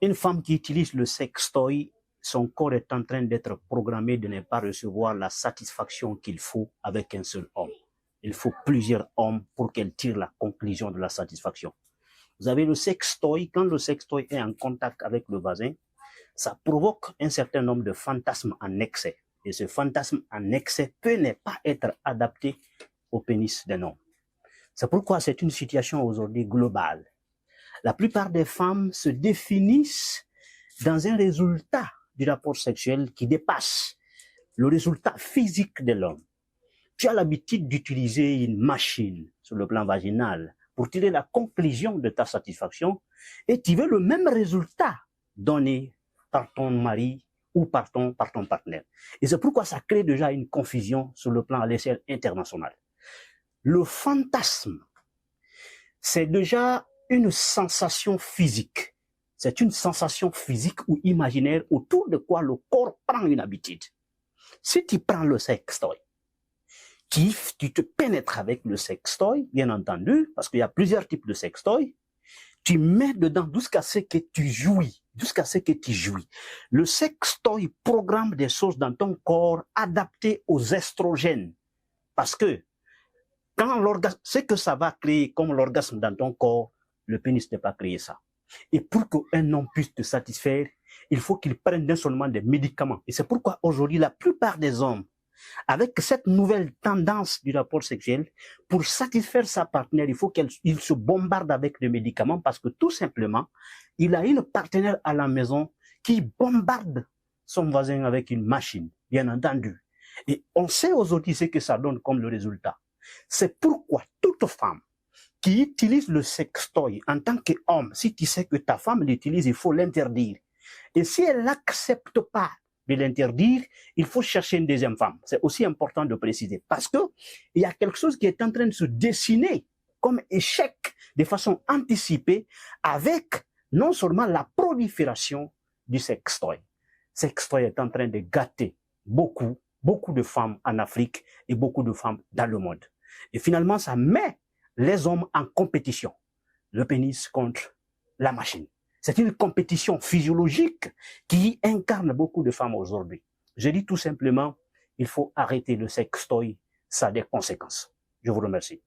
Une femme qui utilise le sextoy, son corps est en train d'être programmé de ne pas recevoir la satisfaction qu'il faut avec un seul homme. Il faut plusieurs hommes pour qu'elle tire la conclusion de la satisfaction. Vous avez le sextoy, quand le sextoy est en contact avec le vagin, ça provoque un certain nombre de fantasmes en excès. Et ce fantasme en excès peut ne pas être adapté au pénis d'un homme. C'est pourquoi c'est une situation aujourd'hui globale. La plupart des femmes se définissent dans un résultat du rapport sexuel qui dépasse le résultat physique de l'homme. Tu as l'habitude d'utiliser une machine sur le plan vaginal pour tirer la conclusion de ta satisfaction et tu veux le même résultat donné par ton mari ou par ton partenaire. Et c'est pourquoi ça crée déjà une confusion sur le plan à l'échelle internationale. Le fantasme, c'est déjà une sensation physique. C'est une sensation physique ou imaginaire autour de quoi le corps prend une habitude. Si tu prends le sextoy, tu te pénètres avec le sextoy, bien entendu, parce qu'il y a plusieurs types de sextoy, tu mets dedans jusqu'à ce que tu jouis, Le sextoy programme des choses dans ton corps adaptées aux estrogènes. Parce que quand l'orgasme, ce que ça va créer comme l'orgasme dans ton corps, le pénis n'est pas créé ça. Et pour qu'un homme puisse te satisfaire, il faut qu'il prenne non seulement des médicaments. Et c'est pourquoi aujourd'hui, la plupart des hommes, avec cette nouvelle tendance du rapport sexuel, pour satisfaire sa partenaire, il faut qu'il se bombarde avec des médicaments parce que tout simplement, il a une partenaire à la maison qui bombarde son voisin avec une machine, bien entendu. Et on sait aujourd'hui ce que ça donne comme le résultat. C'est pourquoi toute femme qui utilise le sextoy en tant qu'homme, si tu sais que ta femme l'utilise, il faut l'interdire. Et si elle n'accepte pas de l'interdire, il faut chercher une deuxième femme. C'est aussi important de préciser parce que il y a quelque chose qui est en train de se dessiner comme échec de façon anticipée avec non seulement la prolifération du sextoy. Sextoy est en train de gâter beaucoup de femmes en Afrique et beaucoup de femmes dans le monde. Et finalement, ça met les hommes en compétition. Le pénis contre la machine. C'est une compétition physiologique qui incarne beaucoup de femmes aujourd'hui. Je dis tout simplement, il faut arrêter le sextoy, ça a des conséquences. Je vous remercie.